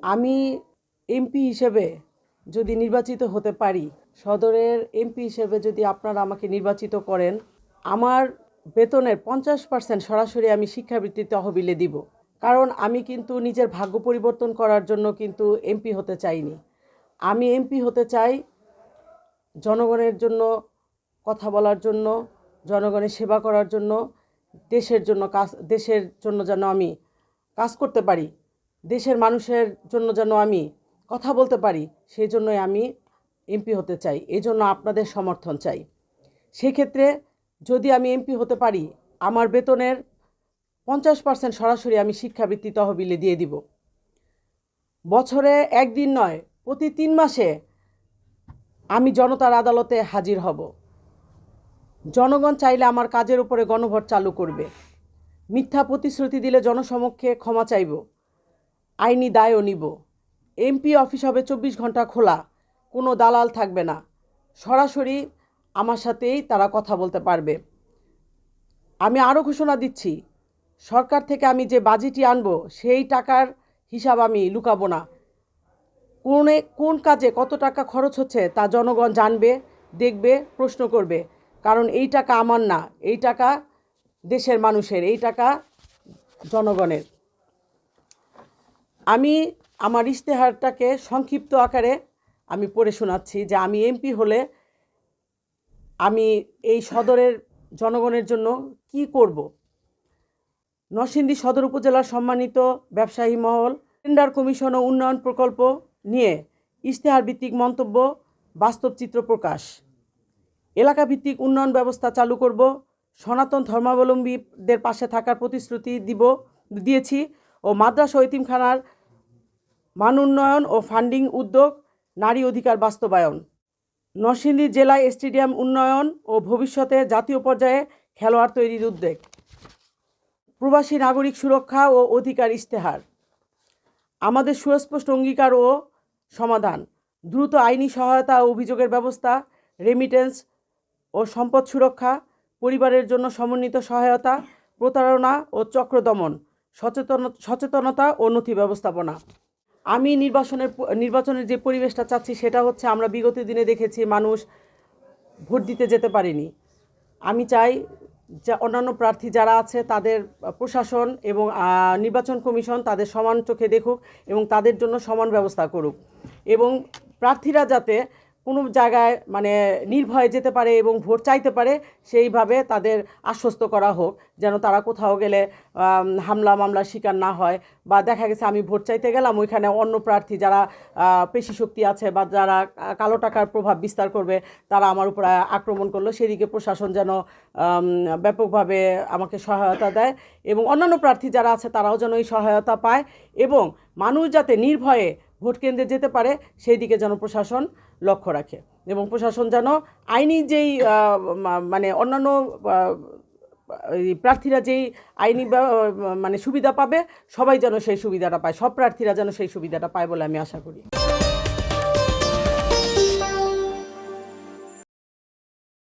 আমি এমপি হিসেবে যদি নির্বাচিত হতে পারি, সদরের এমপি হিসেবে যদি আপনারা আমাকে নির্বাচিত করেন, আমার বেতনের 50% সরাসরি আমি শিক্ষাবৃত্তি তহবিলে দিব। কারণ আমি কিন্তু নিজের ভাগ্য পরিবর্তন করার জন্য কিন্তু এমপি হতে চাইনি। আমি এমপি হতে চাই জনগণের জন্য কথা বলার জন্য, জনগণের সেবা করার জন্য, দেশের জন্য যেন আমি কাজ করতে পারি, দেশের মানুষের জন্য যেন আমি কথা বলতে পারি, সেই জন্যই আমি এমপি হতে চাই। এই জন্য আপনাদের সমর্থন চাই। সেক্ষেত্রে যদি আমি এমপি হতে পারি, আমার বেতনের 50% সরাসরি আমি শিক্ষাবৃত্তি তহবিলে দিয়ে দিব। বছরে একদিন নয়, প্রতি 3 মাসে আমি জনতার আদালতে হাজির হব। জনগণ চাইলে আমার কাজের উপরে গণভোট চালু করবে। মিথ্যা প্রতিশ্রুতি দিলে জনসমক্ষে ক্ষমা চাইব, আইনি দায়ও নিব। এমপি অফিস হবে 24 ঘন্টা খোলা, কোনো দালাল থাকবে না। সরাসরি আমার সাথেই তারা কথা বলতে পারবে। আমি আরও ঘোষণা দিচ্ছি, সরকার থেকে আমি যে বাজেটই আনবো সেই টাকার হিসাব আমি লুকাবো না। কোন কাজে কত টাকা খরচ হচ্ছে তা জনগণ জানবে, দেখবে, প্রশ্ন করবে। কারণ এই টাকা আমার না, এই টাকা দেশের মানুষের, এই টাকা জনগণের। আমি আমার ইশতেহারটাকে সংক্ষিপ্ত আকারে আমি পড়ে শোনাচ্ছি যে আমি এমপি হলে আমি এই সদরের জনগণের জন্য কি করব। নরসিংদী সদর উপজেলার সম্মানিত ব্যবসায়ী মহল টেন্ডার কমিশন ও উন্নয়ন প্রকল্প নিয়ে ইশতেহার ভিত্তিক মন্তব্য, বাস্তব চিত্র প্রকাশ। এলাকা ভিত্তিক উন্নয়ন ব্যবস্থা চালু করব, সনাতন ধর্মাবলম্বীদের পাশে থাকার প্রতিশ্রুতি দিয়েছি ও মাদ্রাসা ও এতিমখানার মান উন্নয়ন ও ফান্ডিং উদ্যোগ, নারী অধিকার বাস্তবায়ন। নরসিংদী জেলায় স্টেডিয়াম উন্নয়ন ও ভবিষ্যতে জাতীয় পর্যায়ে খেলোয়াড় তৈরির উদ্যোগ। প্রবাসী নাগরিক সুরক্ষা ও অধিকার ইশতেহার। আমাদের সুস্পষ্ট অঙ্গীকার ও সমাধান, দ্রুত আইনি সহায়তা ও অভিযোগের ব্যবস্থা, রেমিটেন্স ও সম্পদ সুরক্ষা, পরিবারের জন্য সমন্বিত সহায়তা, প্রতারণা ও চক্র দমন, সচেতনতা ও নথি ব্যবস্থাপনা। আমি নির্বাচনের যে পরিবেশটা চাচ্ছি সেটা হচ্ছে, আমরা বিগত দিনে দেখেছি মানুষ ভোট দিতে যেতে পারেনি। আমি চাই যে অন্যান্য প্রার্থী যারা আছে তাদের প্রশাসন এবং নির্বাচন কমিশন তাদের সমান চোখে দেখুক এবং তাদের জন্য সমান ব্যবস্থা করুক, এবং প্রার্থীরা যাতে কোনো জায়গায় মানে নির্ভয়ে যেতে পারে এবং ভোট চাইতে পারে, সেইভাবে তাদের আশ্বস্ত করা হোক, যেন তারা কোথাও গেলে হামলা মামলার শিকার না হয়। বা দেখা গেছে আমি ভোট চাইতে গেলাম, ওইখানে অন্য প্রার্থী যারা পেশি শক্তি আছে বা যারা কালো টাকার প্রভাব বিস্তার করবে তারা আমার উপর আক্রমণ করলো, সেদিকে প্রশাসন যেন ব্যাপকভাবে আমাকে সহায়তা দেয়, এবং অন্যান্য প্রার্থী যারা আছে তারাও যেন এই সহায়তা পায়, এবং মানুষ যাতে নির্ভয়ে ভোট কেন্দ্রে যেতে পারে সেই দিকে যেন প্রশাসন লক্ষ্য রাখে, এবং প্রশাসন যেন আইনি যেই মানে অন্যান্য প্রার্থীরা যেই আইনি মানে সুবিধা পাবে, সবাই যেন সেই সুবিধাটা পায়, সব প্রার্থীরা যেন সেই সুবিধাটা পায় বলে আমি আশা করি।